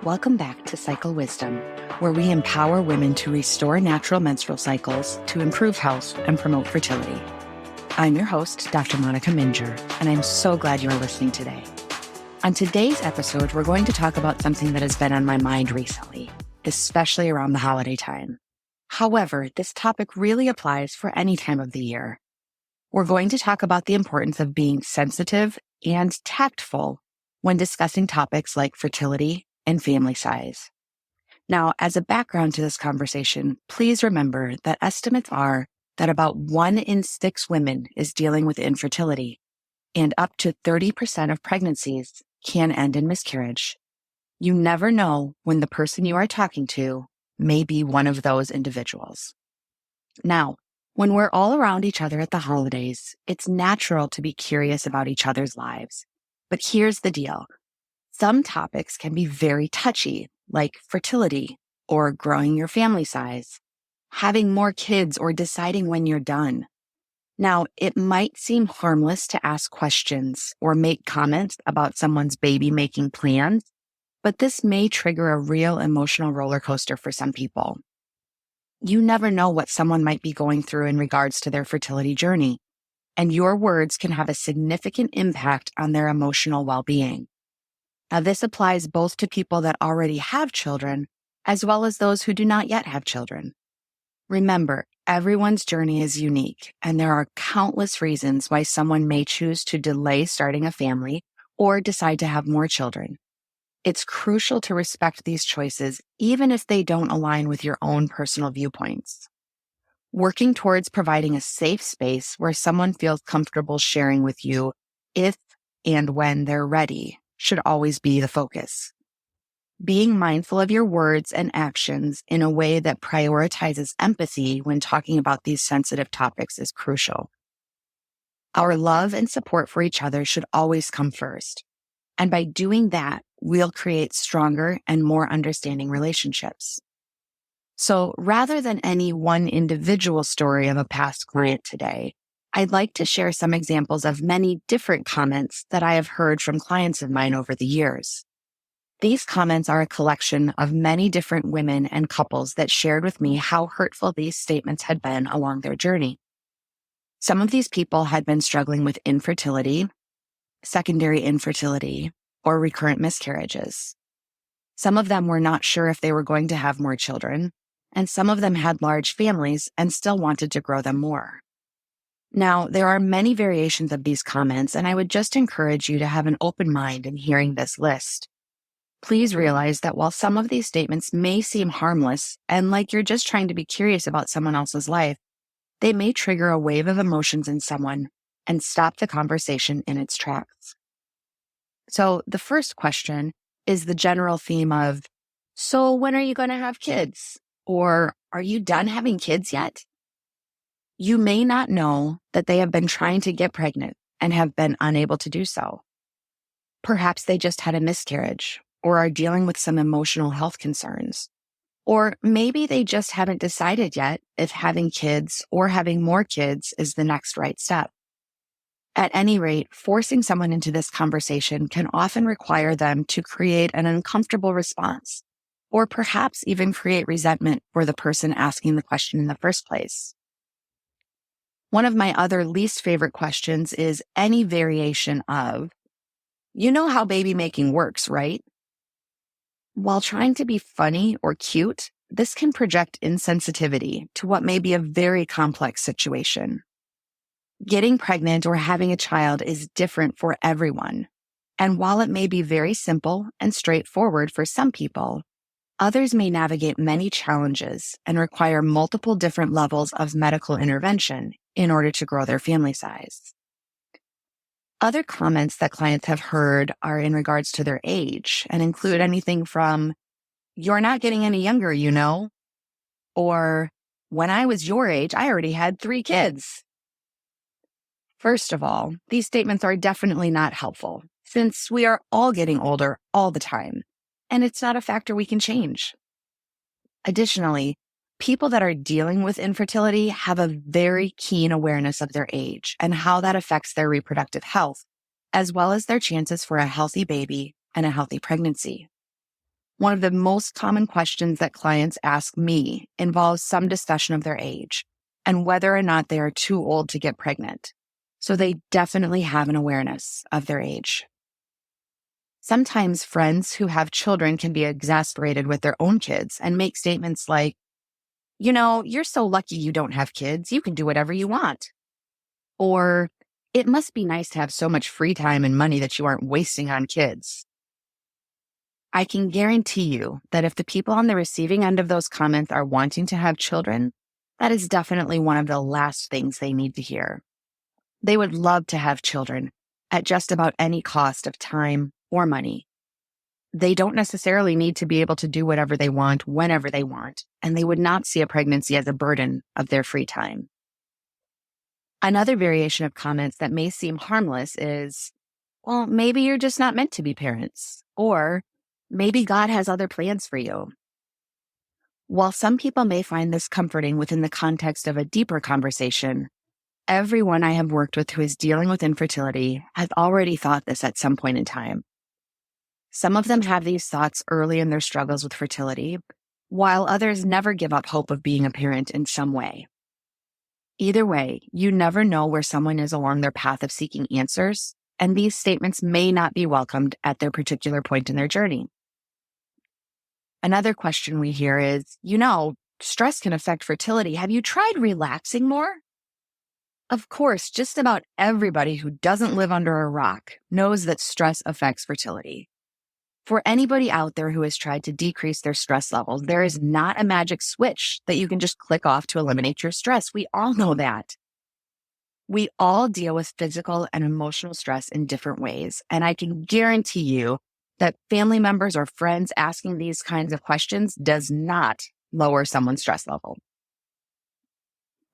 Welcome back to Cycle Wisdom, where we empower women to restore natural menstrual cycles to improve health and promote fertility. I'm your host, Dr. Monica Minger, and I'm so glad you're listening today. On today's episode, we're going to talk about something that has been on my mind recently, especially around the holiday time. However, this topic really applies for any time of the year. We're going to talk about the importance of being sensitive and tactful when discussing topics like fertility and family size. Now, as a background to this conversation, please remember that estimates are that about 1 in 6 women is dealing with infertility, and up to 30% of pregnancies can end in miscarriage. You never know when the person you are talking to may be one of those individuals. Now, when we're all around each other at the holidays, it's natural to be curious about each other's lives. But here's the deal. Some topics can be very touchy, like fertility or growing your family size, having more kids, or deciding when you're done. Now, it might seem harmless to ask questions or make comments about someone's baby-making plans, but this may trigger a real emotional roller coaster for some people. You never know what someone might be going through in regards to their fertility journey, and your words can have a significant impact on their emotional well-being. Now, this applies both to people that already have children, as well as those who do not yet have children. Remember, everyone's journey is unique, and there are countless reasons why someone may choose to delay starting a family or decide to have more children. It's crucial to respect these choices, even if they don't align with your own personal viewpoints. Working towards providing a safe space where someone feels comfortable sharing with you if and when they're ready should always be the focus. Being mindful of your words and actions in a way that prioritizes empathy when talking about these sensitive topics is crucial. Our love and support for each other should always come first. And by doing that, we'll create stronger and more understanding relationships. So rather than any one individual story of a past client today, I'd like to share some examples of many different comments that I have heard from clients of mine over the years. These comments are a collection of many different women and couples that shared with me how hurtful these statements had been along their journey. Some of these people had been struggling with infertility, secondary infertility, or recurrent miscarriages. Some of them were not sure if they were going to have more children, and some of them had large families and still wanted to grow them more. Now, there are many variations of these comments, and I would just encourage you to have an open mind in hearing this list. Please realize that while some of these statements may seem harmless and like you're just trying to be curious about someone else's life, they may trigger a wave of emotions in someone and stop the conversation in its tracks. So the first question is the general theme of, so when are you going to have kids? Or are you done having kids yet? You may not know that they have been trying to get pregnant and have been unable to do so. Perhaps they just had a miscarriage or are dealing with some emotional health concerns. Or maybe they just haven't decided yet if having kids or having more kids is the next right step. At any rate, forcing someone into this conversation can often require them to create an uncomfortable response, or perhaps even create resentment for the person asking the question in the first place. One of my other least favorite questions is any variation of, you know how baby making works, right? While trying to be funny or cute, this can project insensitivity to what may be a very complex situation. Getting pregnant or having a child is different for everyone. And while it may be very simple and straightforward for some people, others may navigate many challenges and require multiple different levels of medical intervention in order to grow their family size. Other comments that clients have heard are in regards to their age and include anything from, you're not getting any younger, you know, or when I was your age, I already had 3 kids. First of all, these statements are definitely not helpful since we are all getting older all the time, and it's not a factor we can change. Additionally, people that are dealing with infertility have a very keen awareness of their age and how that affects their reproductive health, as well as their chances for a healthy baby and a healthy pregnancy. One of the most common questions that clients ask me involves some discussion of their age and whether or not they are too old to get pregnant. So they definitely have an awareness of their age. Sometimes friends who have children can be exasperated with their own kids and make statements like, you're so lucky you don't have kids. You can do whatever you want. Or, it must be nice to have so much free time and money that you aren't wasting on kids. I can guarantee you that if the people on the receiving end of those comments are wanting to have children, that is definitely one of the last things they need to hear. They would love to have children at just about any cost of time or money. They don't necessarily need to be able to do whatever they want whenever they want, and they would not see a pregnancy as a burden of their free time. Another variation of comments that may seem harmless is, well, maybe you're just not meant to be parents, or maybe God has other plans for you. While some people may find this comforting within the context of a deeper conversation, everyone I have worked with who is dealing with infertility has already thought this at some point in time. Some of them have these thoughts early in their struggles with fertility, while others never give up hope of being a parent in some way. Either way, you never know where someone is along their path of seeking answers, and these statements may not be welcomed at their particular point in their journey. Another question we hear is, stress can affect fertility. Have you tried relaxing more? Of course, just about everybody who doesn't live under a rock knows that stress affects fertility. For anybody out there who has tried to decrease their stress levels, there is not a magic switch that you can just click off to eliminate your stress. We all know that. We all deal with physical and emotional stress in different ways, and I can guarantee you that family members or friends asking these kinds of questions does not lower someone's stress level.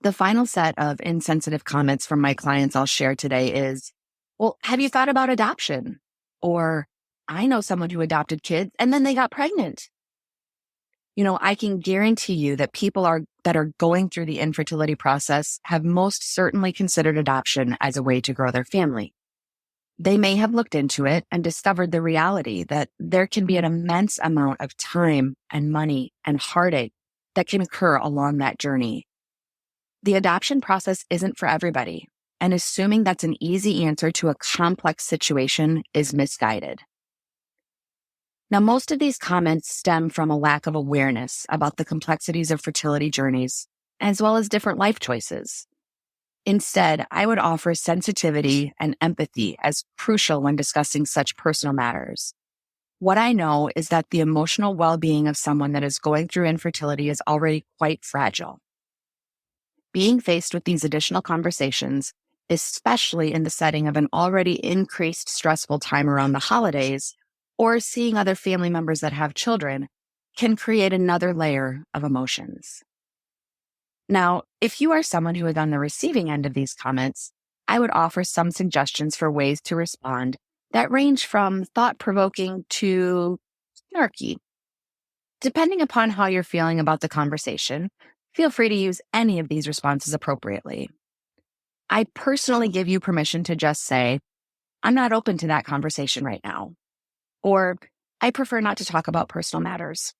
The final set of insensitive comments from my clients I'll share today is, well, have you thought about adoption? Or, I know someone who adopted kids and then they got pregnant. I can guarantee you that people that are going through the infertility process have most certainly considered adoption as a way to grow their family. They may have looked into it and discovered the reality that there can be an immense amount of time and money and heartache that can occur along that journey. The adoption process isn't for everybody, and assuming that's an easy answer to a complex situation is misguided. Now, most of these comments stem from a lack of awareness about the complexities of fertility journeys, as well as different life choices. Instead, I would offer sensitivity and empathy as crucial when discussing such personal matters. What I know is that the emotional well-being of someone that is going through infertility is already quite fragile. Being faced with these additional conversations, especially in the setting of an already increased stressful time around the holidays, or seeing other family members that have children, can create another layer of emotions. Now, if you are someone who is on the receiving end of these comments, I would offer some suggestions for ways to respond that range from thought-provoking to snarky. Depending upon how you're feeling about the conversation, feel free to use any of these responses appropriately. I personally give you permission to just say, I'm not open to that conversation right now, or I prefer not to talk about personal matters.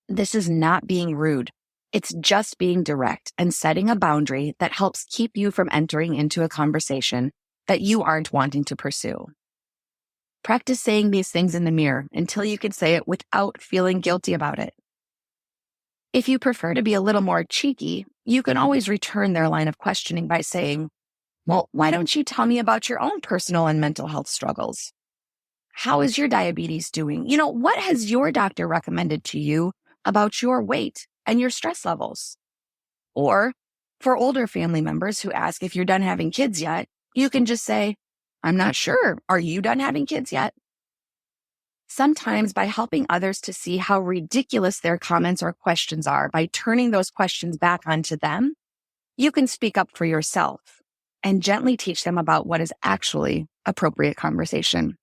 This is not being rude. It's just being direct and setting a boundary that helps keep you from entering into a conversation that you aren't wanting to pursue. Practice saying these things in the mirror until you can say it without feeling guilty about it. If you prefer to be a little more cheeky, you can always return their line of questioning by saying, well, why don't you tell me about your own personal and mental health struggles? How is your diabetes doing? What has your doctor recommended to you about your weight and your stress levels? Or for older family members who ask if you're done having kids yet, you can just say, I'm not sure. Are you done having kids yet? Sometimes by helping others to see how ridiculous their comments or questions are by turning those questions back onto them, you can speak up for yourself and gently teach them about what is actually appropriate conversation.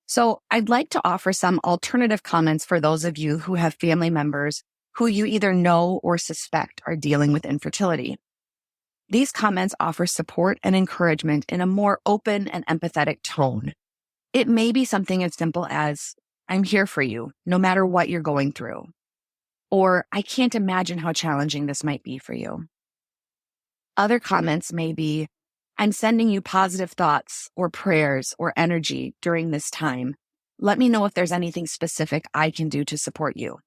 So I'd like to offer some alternative comments for those of you who have family members who you either know or suspect are dealing with infertility. These comments offer support and encouragement in a more open and empathetic tone. It may be something as simple as, I'm here for you, no matter what you're going through. Or, I can't imagine how challenging this might be for you. Other comments may be, I'm sending you positive thoughts or prayers or energy during this time. Let me know if there's anything specific I can do to support you.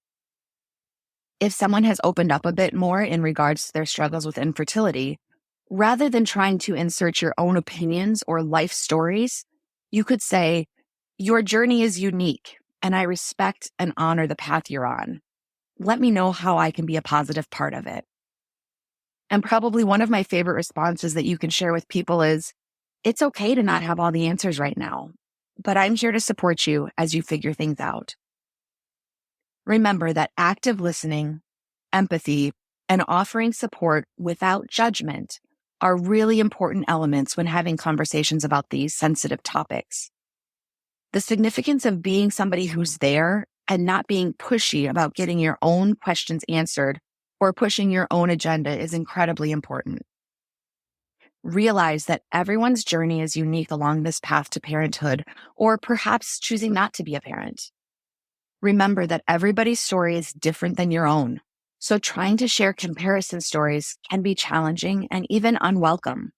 If someone has opened up a bit more in regards to their struggles with infertility, rather than trying to insert your own opinions or life stories, you could say, your journey is unique, and I respect and honor the path you're on. Let me know how I can be a positive part of it. And probably one of my favorite responses that you can share with people is, it's okay to not have all the answers right now, but I'm here to support you as you figure things out. Remember that active listening, empathy, and offering support without judgment are really important elements when having conversations about these sensitive topics. The significance of being somebody who's there and not being pushy about getting your own questions answered or pushing your own agenda is incredibly important. Realize that everyone's journey is unique along this path to parenthood, or perhaps choosing not to be a parent. Remember that everybody's story is different than your own, so trying to share comparison stories can be challenging and even unwelcome.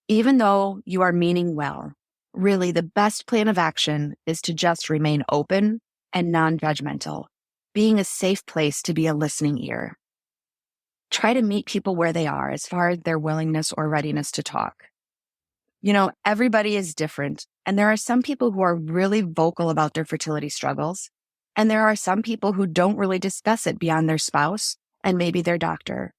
Even though you are meaning well, really the best plan of action is to just remain open and non-judgmental, being a safe place to be a listening ear. Try to meet people where they are as far as their willingness or readiness to talk. Everybody is different, and there are some people who are really vocal about their fertility struggles, and there are some people who don't really discuss it beyond their spouse and maybe their doctor.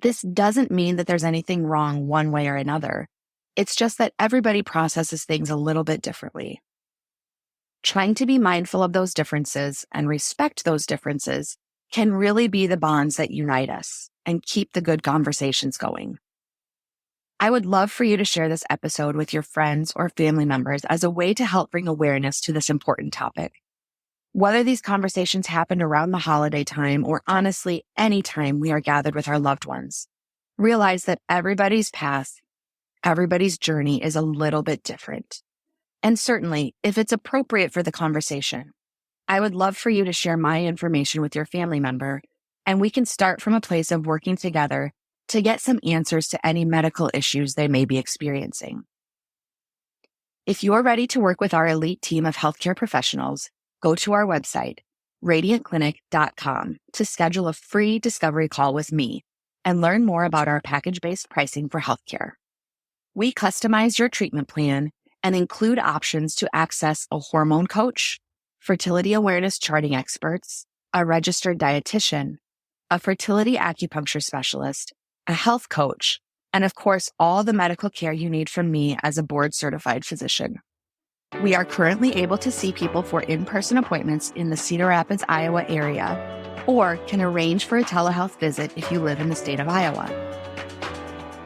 This doesn't mean that there's anything wrong one way or another. It's just that everybody processes things a little bit differently. Trying to be mindful of those differences and respect those differences can really be the bonds that unite us and keep the good conversations going. I would love for you to share this episode with your friends or family members as a way to help bring awareness to this important topic. Whether these conversations happen around the holiday time or honestly any time we are gathered with our loved ones, realize that everybody's path, everybody's journey is a little bit different. And certainly, if it's appropriate for the conversation, I would love for you to share my information with your family member, and we can start from a place of working together to get some answers to any medical issues they may be experiencing. If you're ready to work with our elite team of healthcare professionals, go to our website, radiantclinic.com, to schedule a free discovery call with me and learn more about our package-based pricing for healthcare. We customize your treatment plan and include options to access a hormone coach, fertility awareness charting experts, a registered dietitian, a fertility acupuncture specialist, a health coach, and of course, all the medical care you need from me as a board-certified physician. We are currently able to see people for in-person appointments in the Cedar Rapids, Iowa area, or can arrange for a telehealth visit if you live in the state of Iowa.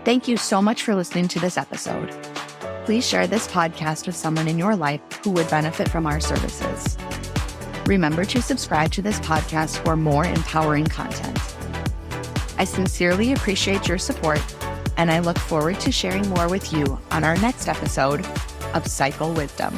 Thank you so much for listening to this episode. Please share this podcast with someone in your life who would benefit from our services. Remember to subscribe to this podcast for more empowering content. I sincerely appreciate your support, and I look forward to sharing more with you on our next episode of Cycle Wisdom.